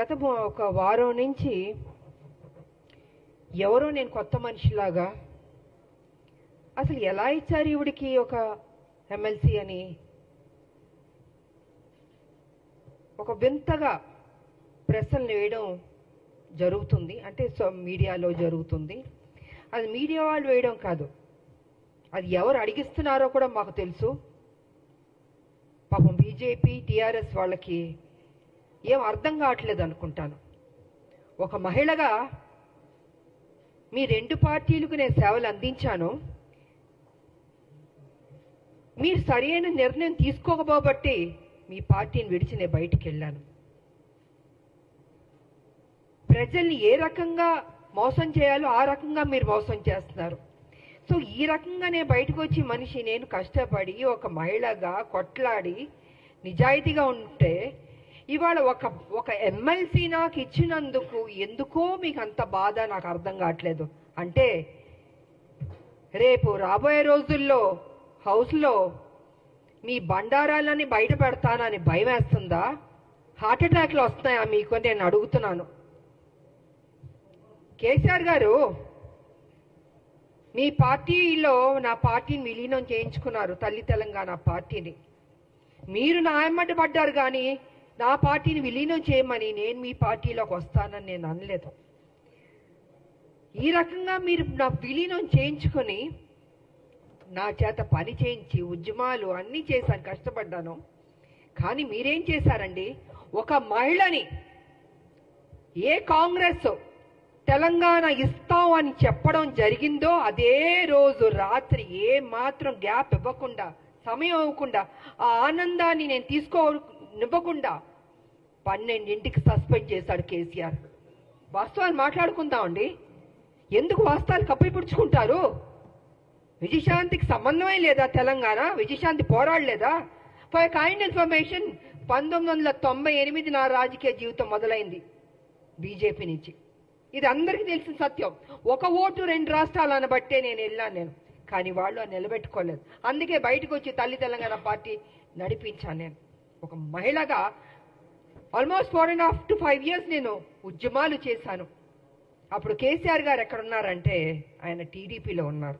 గత ఒక వారం నుంచి ఎవరో నేను కొత్త మనిషిలాగా అసలు ఎలా ఇచ్చారు ఈవిడికి ఒక ఎమ్మెల్సీ అని ఒక వింతగా ప్రశ్నలు వేయడం జరుగుతుంది. అంటే మీడియాలో జరుగుతుంది. అది మీడియా వాళ్ళు వేయడం కాదు, అది ఎవరు అడిగిస్తున్నారో కూడా మాకు తెలుసు. పాపం బీజేపీ టీఆర్ఎస్ వాళ్ళకి ఏం అర్థం కావట్లేదు అనుకుంటాను. ఒక మహిళగా మీ రెండు పార్టీలకు నేను సేవలు అందించాను. మీరు సరైన నిర్ణయం తీసుకోకపోబట్టి మీ పార్టీని విడిచి నేను బయటికి వెళ్ళాను. ప్రజల్ని ఏ రకంగా మోసం చేయాలో ఆ రకంగా మీరు మోసం చేస్తున్నారు. సో ఈ రకంగా నేను బయటకు వచ్చి మనిషి నేను కష్టపడి ఒక మహిళగా కొట్లాడి నిజాయితీగా ఉంటే ఇవాళ ఒక ఎమ్మెల్సీ నాకు ఇచ్చినందుకు ఎందుకో మీకు అంత బాధ నాకు అర్థం కావట్లేదు. అంటే రేపు రాబోయే రోజుల్లో హౌస్లో మీ బండారాలని బయట పెడతానని భయం వేస్తుందా? హార్ట్ అటాక్లు వస్తాయా మీకు అని నేను అడుగుతున్నాను. కేసీఆర్ గారు మీ పార్టీలో నా పార్టీని విలీనం చేయించుకున్నారు, తల్లి తెలంగాణ పార్టీని. మీరు నా ఎమ్మటి పడ్డారు కానీ నా పార్టీని విలీనం చేయమని నేను మీ పార్టీలోకి వస్తానని నేను అనలేదు. ఈ రకంగా మీరు నా విలీనం చేయించుకొని నా చేత పని చేయించి ఉద్యమాలు అన్నీ చేశాను, కష్టపడ్డాను. కానీ మీరేం చేశారండి? ఒక మహిళని ఏ కాంగ్రెస్ తెలంగాణ ఇస్తాం అని చెప్పడం జరిగిందో అదే రోజు రాత్రి ఏ మాత్రం గ్యాప్ ఇవ్వకుండా, సమయం ఇవ్వకుండా, ఆ ఆనందాన్ని నేను తీసుకోనివ్వకుండా 12ంటికి సస్పెండ్ చేశాడు కేసీఆర్. వాస్తవాలు మాట్లాడుకుందామండి. ఎందుకు వాస్తవాలు కప్పిపుడుచుకుంటారు? విజయశాంతికి సంబంధమే లేదా? తెలంగాణ విజయశాంతి పోరాడలేదా? ఫర్ కైండ్ ఇన్ఫర్మేషన్ 1998 నా రాజకీయ జీవితం మొదలైంది బీజేపీ నుంచి. ఇది అందరికీ తెలిసిన సత్యం. ఒక ఓటు 2 రాష్ట్రాలు అనబట్టే నేను వెళ్ళాను. కానీ వాళ్ళు నిలబెట్టుకోలేదు. అందుకే బయటకు వచ్చి తల్లి తెలంగాణ పార్టీ నడిపించాను. నేను ఒక మహిళగా ఆల్మోస్ట్ 4.5 to 5 years నేను ఉద్యమాలు చేశాను. అప్పుడు కేసీఆర్ గారు ఎక్కడున్నారంటే ఆయన టీడీపీలో ఉన్నారు.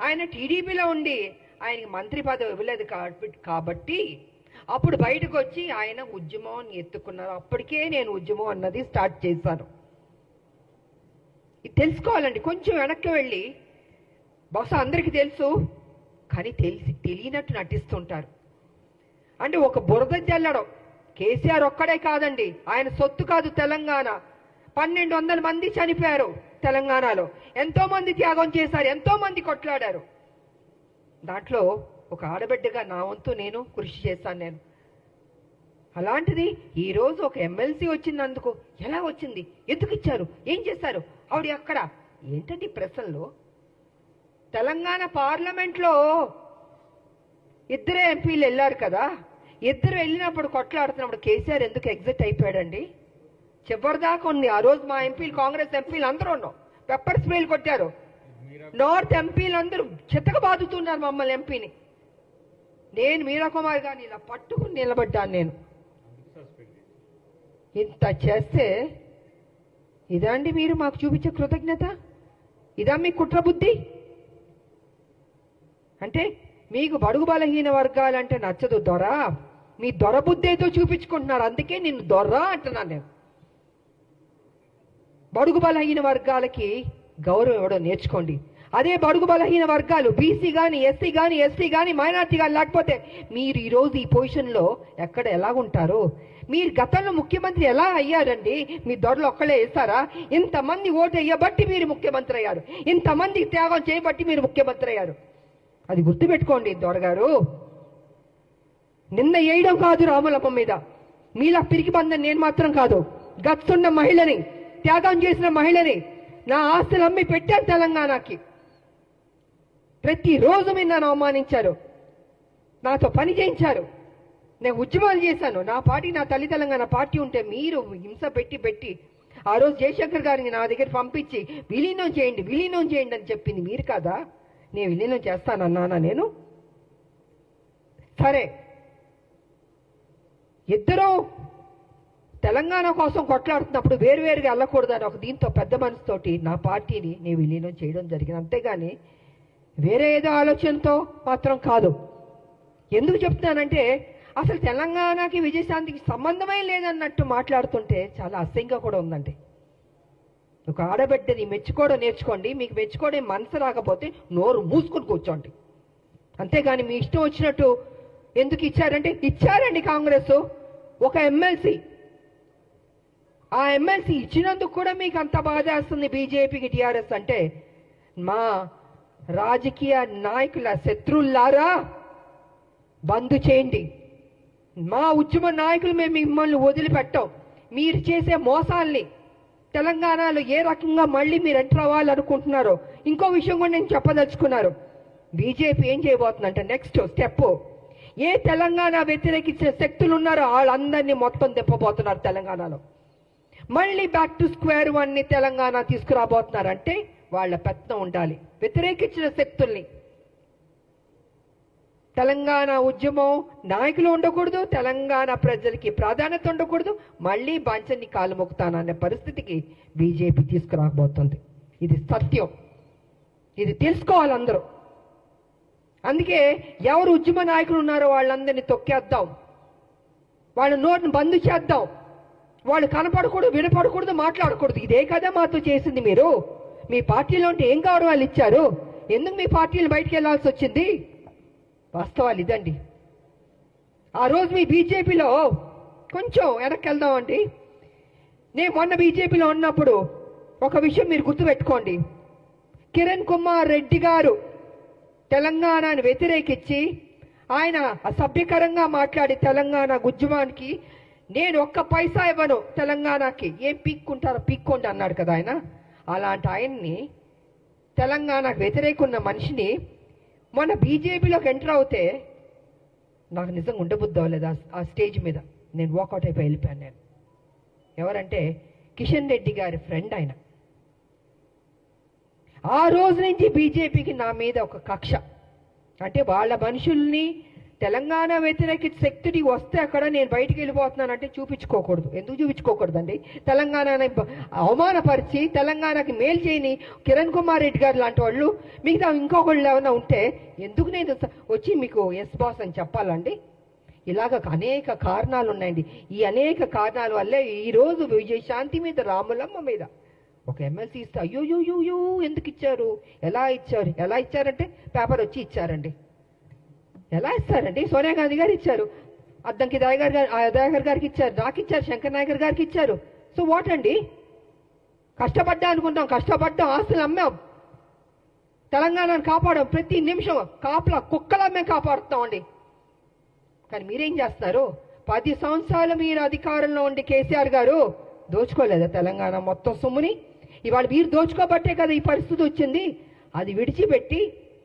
ఆయన టీడీపీలో ఉండి ఆయనకి మంత్రి పదవి ఇవ్వలేదు కాబట్టి అప్పుడు బయటకు వచ్చి ఆయన ఉద్యమం ఎత్తుకున్నారు. అప్పటికే నేను ఉద్యమం అన్నది స్టార్ట్ చేశాను. ఇది తెలుసుకోవాలండి. కొంచెం వెనక్కి వెళ్ళి, బహుశా అందరికీ తెలుసు కానీ తెలియనట్టు నటిస్తుంటారు. అంటే ఒక బురద జల్లడం కేసీఆర్ ఒక్కడే కాదండి, ఆయన సొత్తు కాదు తెలంగాణ. 1200 మంది చనిపోయారు తెలంగాణలో. ఎంతో మంది త్యాగం చేశారు, ఎంతో మంది కొట్లాడారు. దాంట్లో ఒక ఆడబిడ్డగా నా వంతు నేను కృషి చేశాను. నేను అలాంటిది ఈరోజు ఒక ఎమ్మెల్సీ వచ్చినందుకు ఎలా వచ్చింది, ఎందుకు ఇచ్చారు, ఏం చేశారు, ఆవిడ ఎక్కడ, ఏంటంటే ప్రశ్నలో. తెలంగాణ పార్లమెంట్లో 2 ఎంపీలు వెళ్ళారు కదా, 2 వెళ్ళినప్పుడు కొట్లాడుతున్నప్పుడు కేసీఆర్ ఎందుకు ఎగ్జిట్ అయిపోయాడండి? చివరిదాకా ఉంది. ఆ రోజు మా ఎంపీలు, కాంగ్రెస్ ఎంపీలు అందరూ ఉన్నాం, పెప్పర్ స్ప్రేలు కొట్టారు. నార్త్ ఎంపీలు అందరూ చెత్తగా బాదుతున్నారు మమ్మల్ని ఎంపీని. నేను మీరా కుమార్ గారిని ఇలా పట్టుకుని నిలబడ్డాను. నేను ఇంత చేస్తే ఇదా అండి మీరు మాకు చూపించే కృతజ్ఞత? ఇదా మీ కుట్ర బుద్ధి? అంటే మీకు బడుగు బలహీన వర్గాలంటే నచ్చదు దొర, మీ దొర బుద్ధేతో చూపించుకుంటున్నారు. అందుకే నిన్ను దొర అంటున్నాను నేను. బడుగు బలహీన వర్గాలకి గౌరవం ఇవ్వడం నేర్చుకోండి. అదే బడుగు బలహీన వర్గాలు బీసీ కానీ, ఎస్సీ కానీ, ఎస్టీ కానీ, మైనార్టీ కానీ లేకపోతే మీరు ఈరోజు ఈ పొజిషన్లో ఎక్కడ ఎలాగుంటారు? మీరు గతంలో ముఖ్యమంత్రి ఎలా అయ్యారండి? మీ దొరలు ఒక్కళ్ళే వేస్తారా? ఇంతమంది ఓటు వేయబట్టి మీరు ముఖ్యమంత్రి అయ్యారు, ఇంతమంది త్యాగం చేయబట్టి మీరు ముఖ్యమంత్రి అయ్యారు. అది గుర్తుపెట్టుకోండి దొరగారు. నిన్న వేయడం కాదు రాములమ్మ మీద, మీలా పిరికి బంధం నేను మాత్రం కాదు. గచ్చున్న మహిళని, త్యాగం చేసిన మహిళని, నా ఆస్తులు అమ్మి పెట్టారు తెలంగాణకి. ప్రతిరోజు మీరు నన్ను అవమానించారు, నాతో పని చేయించారు, నేను ఉద్యమాలు చేశాను. నా పార్టీ, నా తల్లి తెలంగాణ పార్టీ ఉంటే మీరు హింస పెట్టి ఆ రోజు జయశంకర్ గారిని నా దగ్గర పంపించి విలీనం చేయండి అని చెప్పింది మీరు కాదా? నేను విలీనం చేస్తానన్నానా నేను? సరే, ఇద్దరూ తెలంగాణ కోసం కొట్లాడుతున్నప్పుడు వేరువేరుగా వెళ్ళకూడదని ఒక దీంతో పెద్ద మనసుతోటి నా పార్టీని నేను విలీనం చేయడం జరిగింది. అంతేగాని వేరే ఏదో ఆలోచనతో మాత్రం కాదు. ఎందుకు చెప్తున్నానంటే అసలు తెలంగాణకి విజయశాంతికి సంబంధమే లేదన్నట్టు మాట్లాడుతుంటే చాలా అసహ్యంగా కూడా ఉందండి. ఒక ఆడబిడ్డని మెచ్చుకోవడం నేర్చుకోండి. మీకు మెచ్చుకోవడం మనసు రాకపోతే నోరు మూసుకొని కూర్చోండి. అంతేగాని మీ ఇష్టం వచ్చినట్టు ఎందుకు ఇచ్చారంటే ఇచ్చారండి కాంగ్రెస్ ఒక ఎమ్మెల్సీ. ఆ ఎమ్మెల్సీ ఇచ్చినందుకు కూడా మీకు అంత బాధ వేస్తుంది బీజేపీకి, టీఆర్ఎస్ అంటే. మా రాజకీయ నాయకుల శత్రువులారా బంద్ చేయండి. మా ఉద్యమ నాయకులు మేము మిమ్మల్ని వదిలిపెట్టాం. మీరు చేసే మోసాల్ని తెలంగాణలో ఏ రకంగా మళ్ళీ మీరు ఎంటర్ అవ్వాలనుకుంటున్నారో ఇంకో విషయం కూడా నేను చెప్పదలుచుకున్నారు. బీజేపీ ఏం చేయబోతుందంటే నెక్స్ట్ స్టెప్, ఏ తెలంగాణ వ్యతిరేకించే శక్తులు ఉన్నారో వాళ్ళందరినీ మొత్తం తిప్పబోతున్నారు తెలంగాణలో. మళ్ళీ బ్యాక్ టు స్క్వేర్ వన్ ని తెలంగాణ తీసుకురాబోతున్నారంటే వాళ్ళ పెత్తనం ఉండాలి. వ్యతిరేకించిన శక్తుల్ని, తెలంగాణ ఉద్యమం నాయకులు ఉండకూడదు, తెలంగాణ ప్రజలకి ప్రాధాన్యత ఉండకూడదు, మళ్ళీ బాంచన్ని కాలు మొక్కుతాననే పరిస్థితికి బీజేపీ తీసుకురాబోతుంది. ఇది సత్యం, ఇది తెలుసుకోవాలి అందరూ. అందుకే ఎవరు ఉద్యమ నాయకులు ఉన్నారో వాళ్ళందరినీ తొక్కేద్దాం, వాళ్ళ నోటిని బంద్ చేద్దాం. వాళ్ళు కనపడకూడదు, వినపడకూడదు, మాట్లాడకూడదు. ఇదే కదా మాతో చేసింది మీరు. మీ పార్టీలో ఉంటే ఏం గౌరవాలు ఇచ్చారు? ఎందుకు మీ పార్టీలు బయటికి వెళ్లాల్సి వచ్చింది? వాస్తవాలు ఇదండి. ఆ రోజు మీ బీజేపీలో కొంచెం వెనక్కి వెళ్దామండి. నేను మొన్న బీజేపీలో ఉన్నప్పుడు ఒక విషయం మీరు గుర్తుపెట్టుకోండి. కిరణ్ కుమార్ రెడ్డి గారు తెలంగాణను వ్యతిరేకించి ఆయన అసభ్యకరంగా మాట్లాడి తెలంగాణ ఉద్యమానికి నేను ఒక్క పైసా ఇవ్వను తెలంగాణకి, ఏం పీక్కుంటారో పీక్కోండి అన్నాడు కదా ఆయన. అలాంటి ఆయన్ని, తెలంగాణకు వ్యతిరేక ఉన్న మనిషిని మన బీజేపీలోకి ఎంటర్ అవుతే నాకు నిజంగా ఉండబుద్ధి అవ్వలేదు. ఆ స్టేజ్ మీద నేను వాకౌట్ అయిపోయి వెళ్ళిపోయాను. నేను ఎవరంటే కిషన్ రెడ్డి గారి ఫ్రెండ్ ఆయన. ఆ రోజు నుంచి బీజేపీకి నా మీద ఒక కక్ష. అంటే వాళ్ళ మనుషుల్ని తెలంగాణ వ్యతిరేక శక్తికి వస్తే అక్కడ నేను బయటికి వెళ్ళిపోతున్నానంటే చూపించుకోకూడదు. ఎందుకు చూపించుకోకూడదండి? తెలంగాణని అవమానపరిచి తెలంగాణకి మేలు చేయని కిరణ్ కుమార్ రెడ్డి గారు లాంటి వాళ్ళు మిగతా ఇంకొకళ్ళు ఏమైనా ఉంటే ఎందుకు నేను వచ్చి మీకు ఎస్ బాస్ అని చెప్పాలండి? ఇలాగ అనేక కారణాలు ఉన్నాయండి. ఈ అనేక కారణాల వల్లే ఈరోజు విజయశాంతి మీద, రాములమ్మ మీద ఒక ఎమ్మెల్సీ ఇస్తే అయ్యో ఎందుకు ఇచ్చారు, ఎలా ఇచ్చారంటే పేపర్ వచ్చి ఇచ్చారండి. ఎలా ఇస్తారండి? సోనియా గాంధీ గారు ఇచ్చారు, అద్దంకి దయాకర్ గారికి ఇచ్చారు, నాకు ఇచ్చారు, శంకర్ నాయకర్ గారికి ఇచ్చారు. సో వాట్ అండి? కష్టపడ్డా అనుకుంటాం, కష్టపడ్డాం, ఆస్తులు అమ్మాం, తెలంగాణను కాపాడాం. ప్రతి నిమిషం కాపలా కుక్కలా మేము కాపాడుతామండి. కానీ మీరేం చేస్తున్నారు? 10 సంవత్సరాలు మీరు అధికారంలో ఉండి కేసీఆర్ గారు దోచుకోలేదా తెలంగాణ మొత్తం సొమ్ముని? ఇవాళ మీరు దోచుకోబట్టే కదా ఈ పరిస్థితి వచ్చింది. అది విడిచిపెట్టి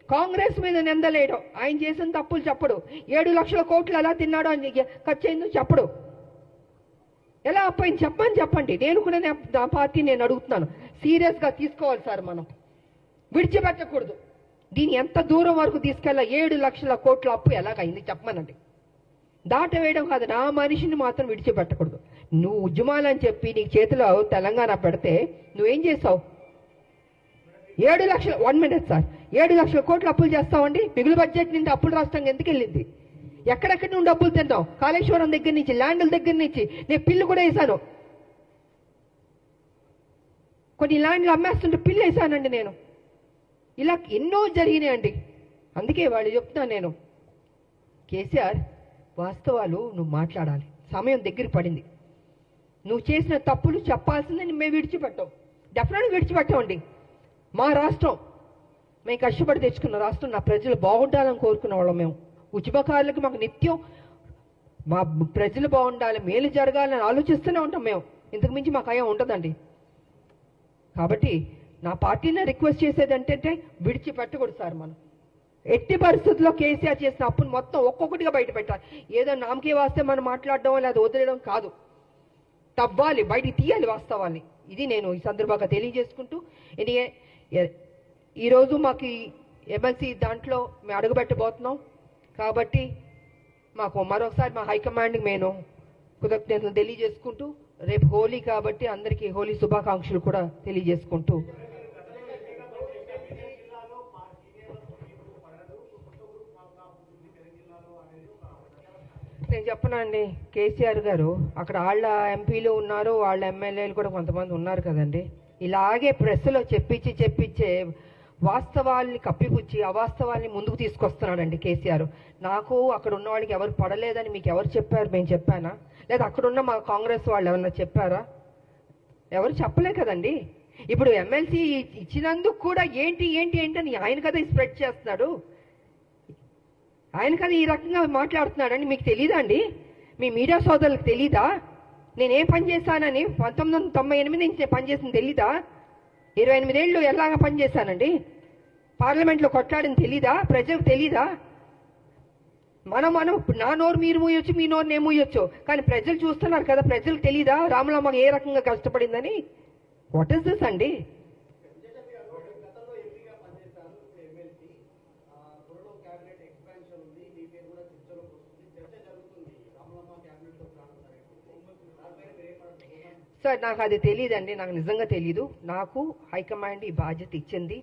కాంగ్రెస్ మీద నిందలేయడం, ఆయన చేసిన తప్పులు చెప్పడు, 7 లక్షల కోట్లు ఎలా తిన్నాడో ఖర్చు అయిందో చెప్పడు, ఎలా అప్పయింది చెప్పండి. నేను కూడా నా పార్టీ నేను అడుగుతున్నాను, సీరియస్గా తీసుకోవాలి సార్. మనం విడిచిపెట్టకూడదు. దీన్ని ఎంత దూరం వరకు తీసుకెళ్ళా? 7 లక్షల కోట్ల అప్పు ఎలాగైంది చెప్పమనండి. దాటవేయడం కాదు, నా మనిషిని మాత్రం విడిచిపెట్టకూడదు. నువ్వు ఉద్యమాలని చెప్పి నీకు చేతిలో తెలంగాణ పెడితే నువ్వేం చేసావు? 7 లక్షల 1 మినిట్ సార్, 7 లక్షల కోట్లు అప్పులు చేస్తామండి. మిగులు బడ్జెట్ నుండి అప్పులు రాష్ట్రంగా ఎందుకు వెళ్ళింది? ఎక్కడెక్కడి నుండి డబ్బులు తిన్నావు? కాళేశ్వరం దగ్గర నుంచి, ల్యాండ్ల దగ్గర నుంచి. నేను పిల్లు కూడా వేశాను, కొన్ని ల్యాండ్లు అమ్మేస్తుంటే పిల్లు వేశానండి నేను. ఇలా ఎన్నో జరిగినాయండి. అందుకే వాళ్ళు చెప్తున్నాను నేను, కేసీఆర్ వాస్తవాలు నువ్వు మాట్లాడాలి. సమయం దగ్గర పడింది. నువ్వు చేసిన తప్పులు చెప్పాల్సిందని మేము విడిచిపెట్టాం, డెఫినెట్గా విడిచిపెట్టామండి. మా రాష్ట్రం మేము కష్టపడి తెచ్చుకున్న రాష్ట్రం, నా ప్రజలు బాగుండాలని కోరుకున్న వాళ్ళం మేము. ఉద్యమకారులకు మాకు నిత్యం మా ప్రజలు బాగుండాలి, మేలు జరగాలని ఆలోచిస్తూనే ఉంటాం మేము. ఇంతకు మించి మాకు అయ్యా ఉంటుందండి. కాబట్టి నా పార్టీని రిక్వెస్ట్ చేసేది ఏంటంటే విడిచిపెట్టకూడదు సార్. మనం ఎట్టి పరిస్థితుల్లో కేసీఆర్ చేసిన అప్పును మొత్తం ఒక్కొక్కటిగా బయట పెట్టాలి. ఏదో నామకే వాస్తే మనం మాట్లాడడం లేదా వదిలేయడం కాదు, తవ్వాలి, బయటికి తీయాలి వాస్తవాన్ని. ఇది నేను ఈ సందర్భంగా తెలియజేసుకుంటూ, ఈరోజు మాకు ఎమ్మెల్సీ దాంట్లో మేము అడుగుపెట్టబోతున్నాం. కాబట్టి మాకు మరొకసారి మా హైకమాండ్కి నేను కృతజ్ఞతలు తెలియజేసుకుంటూ రేపు హోలీ కాబట్టి అందరికీ హోలీ శుభాకాంక్షలు కూడా తెలియజేసుకుంటూ నేను చెప్పనండి. కేసీఆర్ గారు అక్కడ వాళ్ళ ఎంపీలు ఉన్నారు, వాళ్ళ ఎమ్మెల్యేలు కూడా కొంతమంది ఉన్నారు కదండి. ఇలాగే ప్రెస్లో చెప్పించే వాస్తవాల్ని కప్పిపుచ్చి అవాస్తవాల్ని ముందుకు తీసుకొస్తున్నాడండి కేసీఆర్. నాకు అక్కడ ఉన్న వాళ్ళకి ఎవరు పడలేదని మీకు ఎవరు చెప్పారు? మేము చెప్పానా? లేదా అక్కడున్న మా కాంగ్రెస్ వాళ్ళు ఎవరన్నా చెప్పారా? ఎవరు చెప్పలే కదండి. ఇప్పుడు ఎమ్మెల్సీ ఇచ్చినందుకు కూడా ఏంటి ఏంటి ఏంటి అని ఆయన కదా స్ప్రెడ్ చేస్తున్నాడు. ఆయన కదా ఈ రకంగా మాట్లాడుతున్నాడని మీకు తెలీదా అండి? మీ మీడియా సోదరులకు తెలీదా? నేనేం పని చేశానని 1998 నుంచి నేను పనిచేసింది తెలీదా? 28 ఏళ్ళు ఎలాగా పనిచేశానండి? పార్లమెంట్లో కొట్లాడని తెలీదా? ప్రజలకు తెలీదా? మనం నా నోరు మీరు మూయొచ్చు, మీ నోరు నేను మూయొచ్చు, కానీ ప్రజలు చూస్తున్నారు కదా. ప్రజలకు తెలీదా రామలమ్మ ఏ రకంగా కష్టపడిందని? వాట్ ఇస్ దిస్ అండి? సార్ నాకు అది తెలియదండి, నాకు నిజంగా తెలీదు. నాకు హైకమాండ్ ఈ బాధ్యత ఇచ్చింది.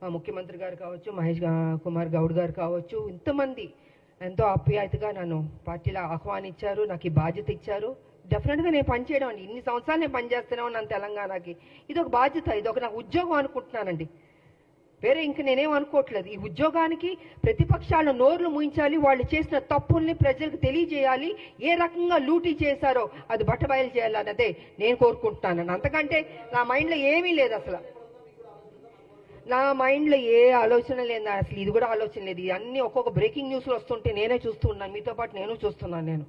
మా ముఖ్యమంత్రి గారు కావచ్చు, మహేష్ కుమార్ గౌడ్ గారు కావచ్చు, ఇంతమంది ఎంతో ఆప్యాయతగా నన్ను పార్టీలో ఆహ్వానించారు, నాకు ఈ బాధ్యత ఇచ్చారు. డెఫినెట్గా నేను పనిచేయడం అండి. ఇన్ని సంవత్సరాలు నేను పనిచేస్తూనే ఉన్నాను తెలంగాణకి. ఇది ఒక బాధ్యత, ఇది ఒక నాకు ఉద్యోగం అనుకుంటున్నానండి. వేరే ఇంక నేనేం అనుకోవట్లేదు. ఈ ఉద్యోగానికి ప్రతిపక్షాల నోర్లు ముయించాలి, వాళ్ళు చేసిన తప్పుల్ని ప్రజలకు తెలియజేయాలి, ఏ రకంగా లూటీ చేశారో అది బట్టబయలు చేయాలన్నదే నేను కోరుకుంటున్నాను. అంతకంటే నా మైండ్లో ఏమీ లేదు అసలు. నా మైండ్లో ఏ ఆలోచన లేదు అసలు. ఇది కూడా ఆలోచన లేదు. అన్నీ ఒక్కొక్క బ్రేకింగ్ న్యూస్లో వస్తుంటే నేనే చూస్తూ ఉన్నాను, మీతో పాటు నేను చూస్తున్నాను.